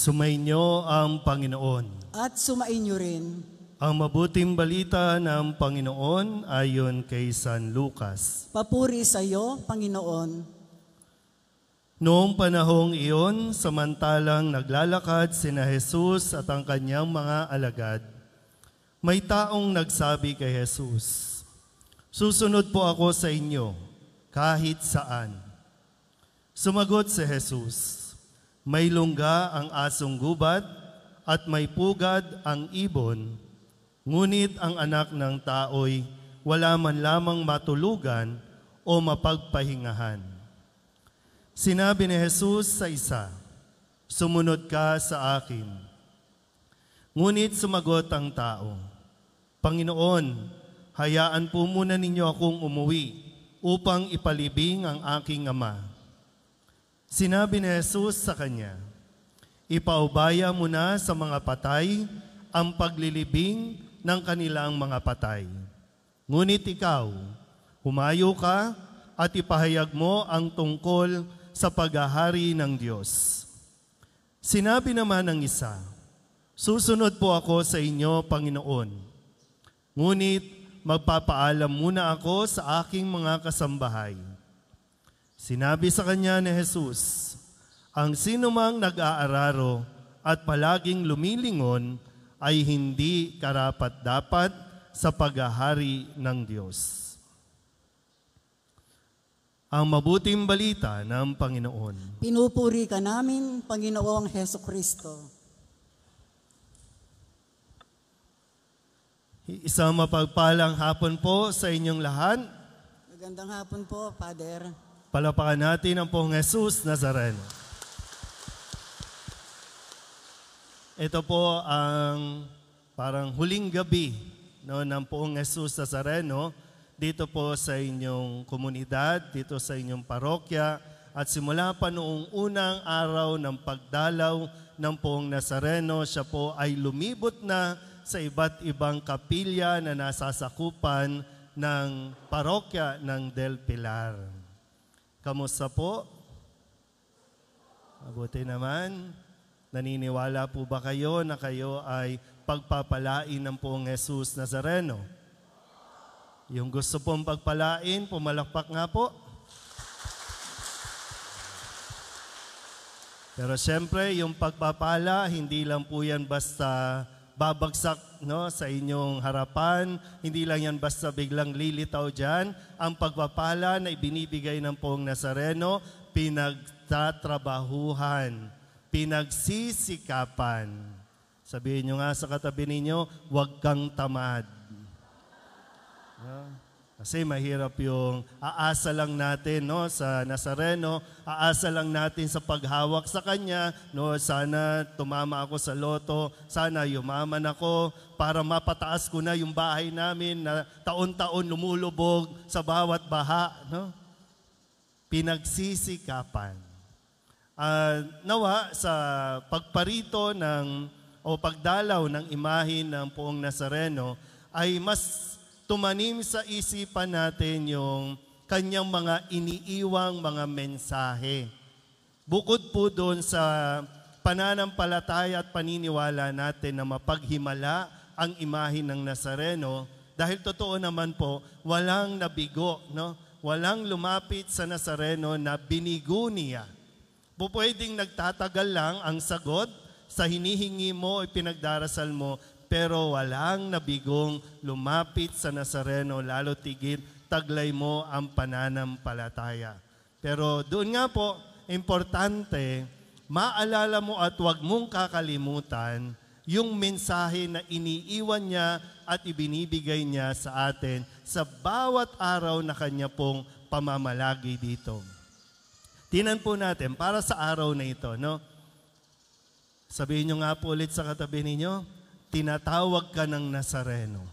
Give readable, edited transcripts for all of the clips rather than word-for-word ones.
Sumainyo ang Panginoon. At sumainyo rin. Ang mabuting balita ng Panginoon ayon kay San Lucas. Papuri sa iyo, Panginoon. Noong panahong iyon, samantalang naglalakad sina Jesus at ang kanyang mga alagad, may taong nagsabi kay Jesus, "Susunod po ako sa inyo, kahit saan." Sumagot si Jesus, "May lungga ang asong gubat at may pugad ang ibon, ngunit ang anak ng tao'y wala man lamang matulugan o mapagpahingahan." Sinabi ni Jesus sa isa, "Sumunod ka sa akin." Ngunit sumagot ang tao, "Panginoon, hayaan po muna ninyo akong umuwi upang ipalibing ang aking ama." Sinabi ni Jesus sa kanya, "Ipaubaya mo na sa mga patay ang paglilibing ng kanilang mga patay. Ngunit ikaw, humayo ka at ipahayag mo ang tungkol sa paghahari ng Diyos." Sinabi naman ng isa, "Susunod po ako sa inyo, Panginoon. Ngunit magpapaalam muna ako sa aking mga kasambahay." Sinabi sa kanya ni Jesus, "Ang sinumang nag-aararo at palaging lumilingon ay hindi karapat-dapat sa paghahari ng Diyos." Ang mabuting balita ng Panginoon. Pinupuri ka namin, Panginoong Hesukristo. Isang mapagpalang hapon po sa inyong lahat. Magandang hapon po, Father. Palapakan natin ang pong Jesus Nazareno. Ito po ang parang huling gabi ng poong Jesus Nazareno dito po sa inyong komunidad, dito sa inyong parokya, at simula pa noong unang araw ng pagdalaw ng poong Nazareno, siya po ay lumibot na sa iba't ibang kapilya na nasasakupan ng parokya ng Del Pilar. Kamusta po? Mabuti naman. Naniniwala po ba kayo na kayo ay pagpapalain ng poong Jesus Nazareno? Yung gusto pong pagpalain, pumalakpak nga po. Pero siyempre, yung pagpapala, hindi lang po yan basta babagsak sa inyong harapan. Hindi lang yan basta biglang lilitaw dyan. Ang pagpapala na ibinibigay ng poong Nazareno, pinagtatrabahuhan, pinagsisikapan. Sabihin nyo nga sa katabi ninyo, huwag kang tamad. Kasi mahirap yung aasa lang natin sa Nazareno, aasa lang natin sa paghawak sa Kanya, sana tumama ako sa loto, sana yumaman ako para mapataas ko na yung bahay namin na taon-taon lumulubog sa bawat baha. Pinagsisikapan. Nawa sa pagparito o pagdalaw ng imahe ng poong Nazareno ay mas tumanim sa isipan natin yung kanyang mga iniiwang mga mensahe. Bukod po doon sa pananampalataya at paniniwala natin na mapaghimala ang imahe ng Nazareno, dahil totoo naman po, walang nabigo, walang lumapit sa Nazareno na binigo niya. Pwedeng nagtatagal lang ang sagot sa hinihingi mo, ipinagdarasal mo, pero walang nabigong lumapit sa Nazareno, lalo tigit taglay mo ang pananampalataya. Pero doon nga po, importante, maalala mo at huwag mong kakalimutan yung mensahe na iniiwan niya at ibinibigay niya sa atin sa bawat araw na kanya pong pamamalagi dito. Tingnan po natin, para sa araw na ito, sabihin nyo nga po ulit sa katabi ninyo, tinatawag ka ng Nazareno.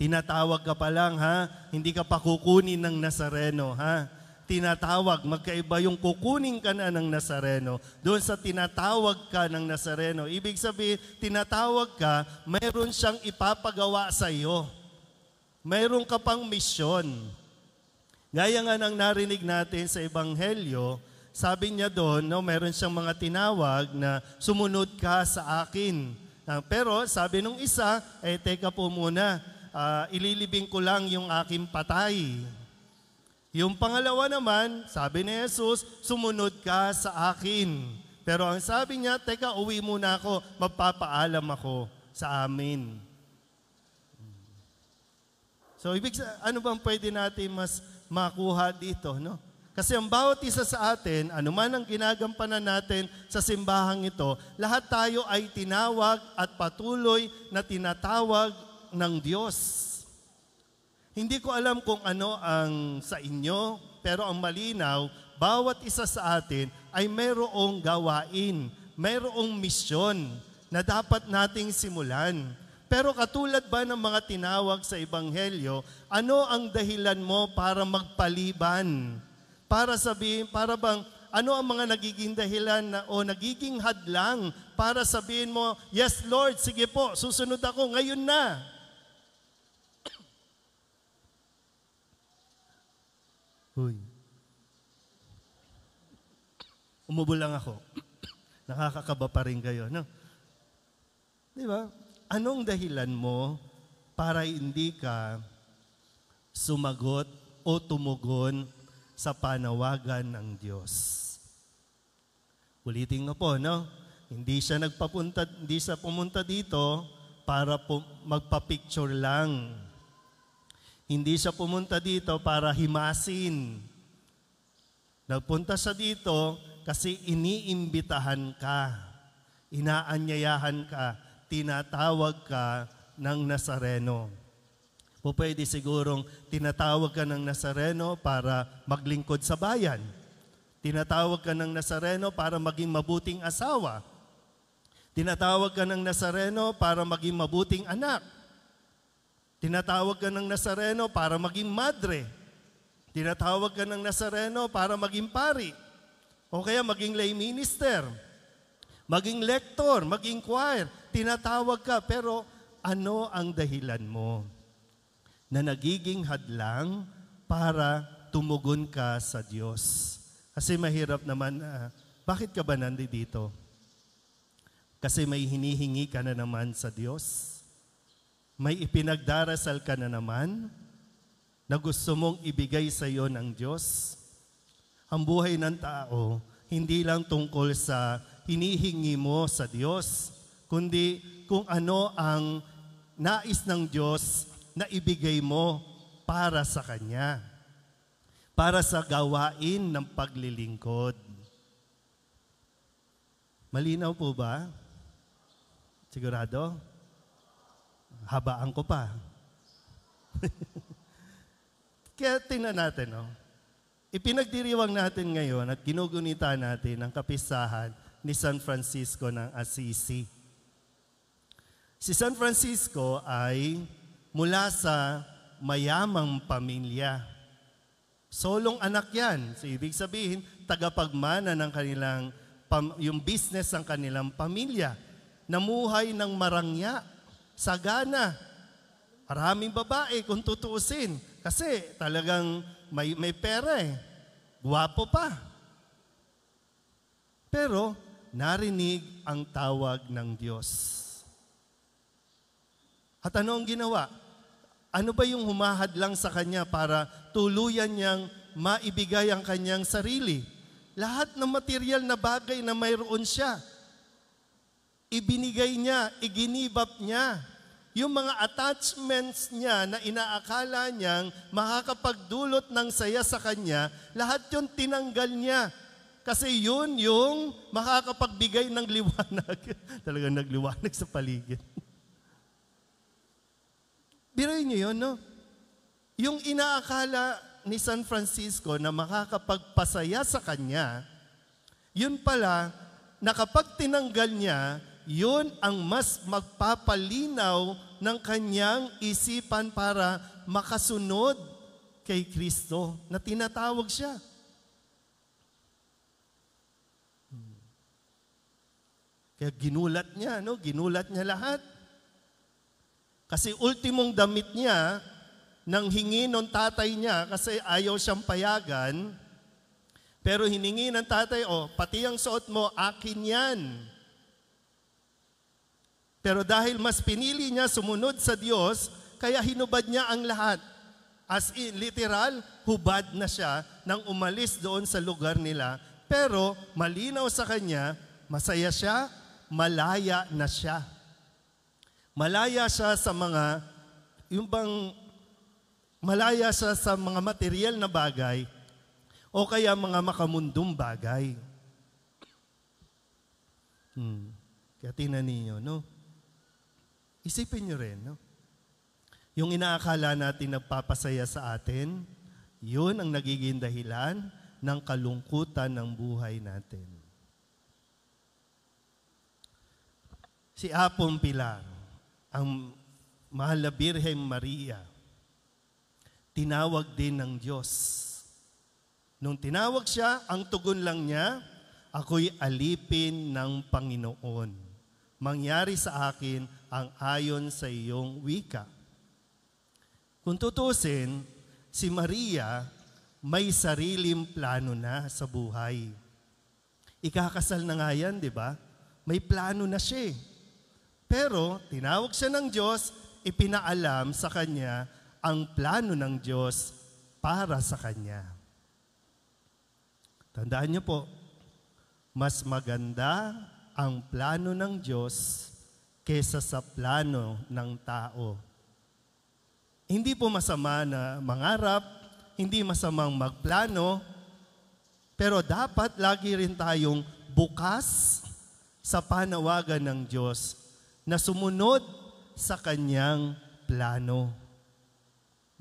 Tinatawag ka pa lang, ha? Hindi ka pa kukunin ng Nazareno, ha? Tinatawag, magkaiba yung kukunin ka na ng Nazareno. Doon sa tinatawag ka ng Nazareno, ibig sabihin, tinatawag ka, mayroon siyang ipapagawa sa iyo. Mayroon ka pang misyon. Gaya nga ng narinig natin sa Ebanghelyo, sabi niya doon, no, meron siyang mga tinawag na sumunod ka sa akin. Pero sabi nung isa, teka po muna, ililibing ko lang yung aking patay. Yung pangalawa naman, sabi ni Jesus, sumunod ka sa akin. Pero ang sabi niya, teka, uwi muna ako, magpapaalam ako sa amin. So, ano bang pwede natin mas makuha dito, no? Kasi ang bawat isa sa atin, anuman ang ginagampanan natin sa simbahang ito, lahat tayo ay tinawag at patuloy na tinatawag ng Diyos. Hindi ko alam kung ano ang sa inyo, pero ang malinaw, bawat isa sa atin ay mayroong gawain, mayroong misyon na dapat nating simulan. Pero katulad ba ng mga tinawag sa Ebanghelyo, ano ang dahilan mo para magpaliban? Para sabihin, para bang, ano ang mga nagiging dahilan o nagiging hadlang para sabihin mo, yes Lord, sige po, susunod ako ngayon na. Huy. Umubo lang ako. Nakakakaba pa rin kayo, no? Di ba? Anong dahilan mo para hindi ka sumagot o tumugon sa panawagan ng Diyos? Ulitin nga po, no? Hindi siya pumunta dito para magpa-picture lang. Hindi siya pumunta dito para himasin. Nagpunta siya dito kasi iniimbitahan ka, inaanyayahan ka, tinatawag ka ng Nazareno. O pwede sigurong tinatawag ka ng Nazareno para maglingkod sa bayan. Tinatawag ka ng Nazareno para maging mabuting asawa. Tinatawag ka ng Nazareno para maging mabuting anak. Tinatawag ka ng Nazareno para maging madre. Tinatawag ka ng Nazareno para maging pari. O kaya maging lay minister. Maging lektor, maging choir. Tinatawag ka, pero ano ang dahilan mo na nagiging hadlang para tumugon ka sa Diyos? Kasi mahirap naman, bakit ka ba nandito? Kasi may hinihingi ka na naman sa Diyos? May ipinagdarasal ka na naman na gusto mong ibigay sa iyo ng Diyos? Ang buhay ng tao, hindi lang tungkol sa hinihingi mo sa Diyos, kundi kung ano ang nais ng Diyos na ibigay mo para sa Kanya, para sa gawain ng paglilingkod. Malinaw po ba? Sigurado? Habaan ko pa. Kaya tingnan natin, no? Ipinagdiriwang natin ngayon at ginugunita natin ang kapistahan ni San Francisco ng Assisi. Si San Francisco ay mula sa mayamang pamilya. Solong anak yan. So, ibig sabihin, tagapagmana ng kanilang, yung business ng kanilang pamilya. Namuhay ng marangya, sagana. Maraming babae kung tutuusin. Kasi talagang may pera eh. Guwapo pa. Pero narinig ang tawag ng Diyos. At ano ang ginawa? Ano ba yung humahadlang sa kanya para tuluyan niyang maibigay ang kanyang sarili? Lahat ng material na bagay na mayroon siya, ibinigay niya, iginibap niya. Yung mga attachments niya na inaakala niyang makakapagdulot ng saya sa kanya, lahat yun tinanggal niya. Kasi yun yung makakapagbigay ng liwanag. Talagang nagliwanag sa paligid. Biruin niyo yun, no? Yung inaakala ni San Francisco na makakapagpasaya sa kanya, yun pala, na kapag tinanggal niya, yun ang mas magpapalinaw ng kanyang isipan para makasunod kay Kristo na tinatawag siya. Kaya ginulat niya, no? Ginulat niya lahat. Kasi ultimong damit niya, nang hingi ng tatay niya, kasi ayaw siyang payagan, Pero hiningi ng tatay, pati ang suot mo, akin yan. Pero dahil mas pinili niya sumunod sa Diyos, kaya hinubad niya ang lahat. As in, literal, hubad na siya nang umalis doon sa lugar nila. Pero malinaw sa kanya, masaya siya, malaya na siya. Malaya siya sa mga, malaya siya sa mga material na bagay o kaya mga makamundong bagay. Kaya tingnan ninyo, no? Isipin nyo rin, no? Yung inaakala natin nagpapasaya sa atin, yun ang nagiging dahilan ng kalungkutan ng buhay natin. Si Apong Pilar, ang mahal na Birhen Maria, tinawag din ng Diyos. Nung tinawag siya, ang tugon lang niya, ako'y alipin ng Panginoon. Mangyari sa akin ang ayon sa iyong wika. Kung tutusin, si Maria may sariling plano na sa buhay. Ikakasal na nga yan, di ba? May plano na siya. Pero tinawag siya ng Diyos, ipinaalam sa kanya ang plano ng Diyos para sa kanya. Tandaan niyo po, mas maganda ang plano ng Diyos kesa sa plano ng tao. Hindi po masama na mangarap, hindi masamang magplano, pero dapat lagi rin tayong bukas sa panawagan ng Diyos na sumunod sa kanyang plano.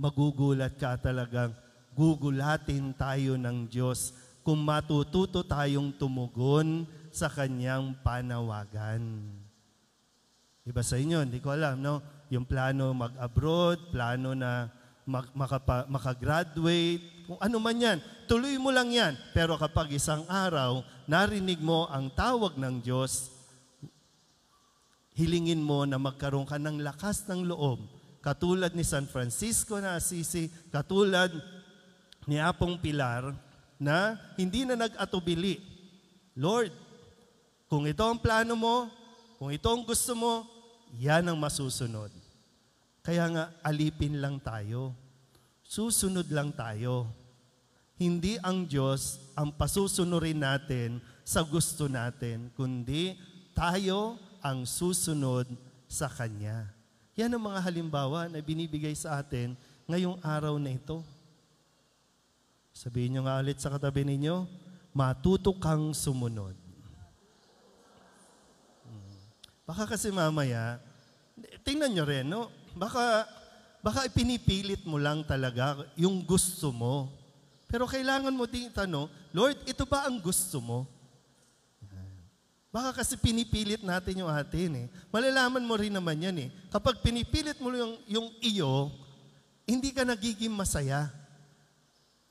Magugulat ka talagang, gugulatin tayo ng Diyos kung matututo tayong tumugon sa kanyang panawagan. Iba sa inyo, hindi ko alam, no? Yung plano mag-abroad, plano na makagraduate, kung ano man yan, tuloy mo lang yan. Pero kapag isang araw, narinig mo ang tawag ng Diyos, hilingin mo na magkaroon ka ng lakas ng loob. Katulad ni San Francisco na Assisi, katulad ni Apong Pilar, na hindi na nag-atubili. Lord, kung ito ang plano mo, kung ito ang gusto mo, yan ang masusunod. Kaya nga, alipin lang tayo. Susunod lang tayo. Hindi ang Diyos ang pasusunurin natin sa gusto natin, kundi tayo ang susunod sa Kanya. Yan ang mga halimbawa na binibigay sa atin ngayong araw na ito. Sabihin nyo nga ulit sa katabi ninyo, matuto kang sumunod. Baka kasi mamaya, tingnan nyo rin, no? Baka ipinipilit mo lang talaga yung gusto mo. Pero kailangan mo din itanong, Lord, ito ba ang gusto mo? Baka kasi pinipilit natin yung atin. Malalaman mo rin naman yan. Kapag pinipilit mo yung iyo, hindi ka nagiging masaya.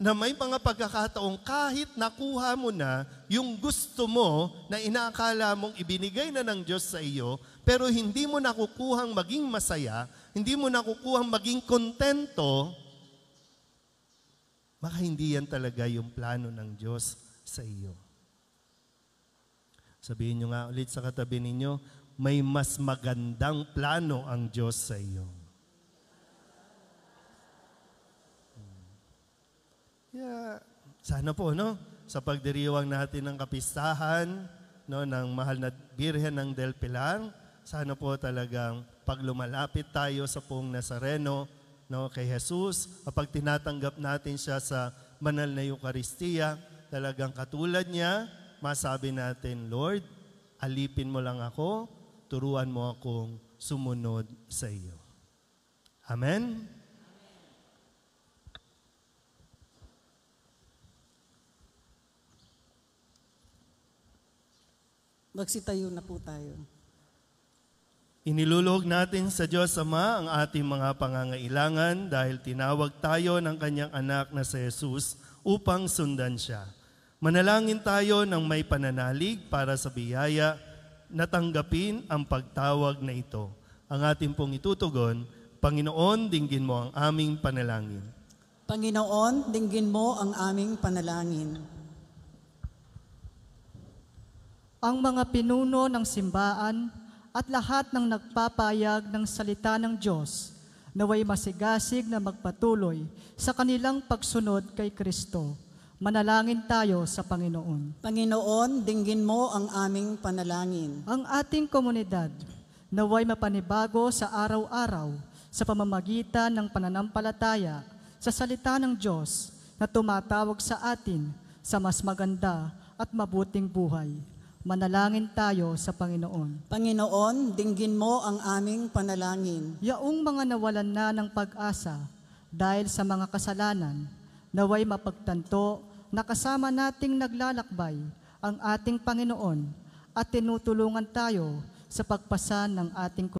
Na may mga pagkakataong kahit nakuha mo na yung gusto mo na inaakala mong ibinigay na ng Diyos sa iyo, pero hindi mo nakukuhang maging masaya, hindi mo nakukuhang maging kontento, baka hindi yan talaga yung plano ng Diyos sa iyo. Sabihin nyo nga ulit sa katabi ninyo, may mas magandang plano ang Diyos sa iyo. Yeah. Sana po, no? Sa pagdiriwang natin ng kapistahan, no, ng mahal na Birhen ng Del Pilar, sana po talagang pag lumalapit tayo sa Poong Nazareno, no, kay Jesus, kapag tinatanggap natin siya sa banal na Eucharistia, talagang katulad niya, masabi natin, Lord, alipin mo lang ako, turuan mo akong sumunod sa iyo. Amen? Magsitayo na po tayo. Inilulog natin sa Diyos Ama ang ating mga pangangailangan dahil tinawag tayo ng kanyang anak na si Jesus upang sundan siya. Manalangin tayo ng may pananalig para sa biyaya na tanggapin ang pagtawag na ito. Ang ating pong itutugon, Panginoon, dinggin mo ang aming panalangin. Panginoon, dinggin mo ang aming panalangin. ang mga pinuno ng simbahan at lahat ng nagpapayag ng salita ng Diyos, naway masigasig na magpatuloy sa kanilang pagsunod kay Kristo. Manalangin tayo sa Panginoon. Panginoon, dinggin mo ang aming panalangin. Ang ating komunidad, naway mapanibago sa araw-araw sa pamamagitan ng pananampalataya sa salita ng Diyos na tumatawag sa atin sa mas maganda at mabuting buhay. Manalangin tayo sa Panginoon. Panginoon, dinggin mo ang aming panalangin. Yaong mga nawalan na ng pag-asa dahil sa mga kasalanan, naway mapagtanto na kasama nating naglalakbay ang ating Panginoon at tinutulungan tayo sa pagpasan ng ating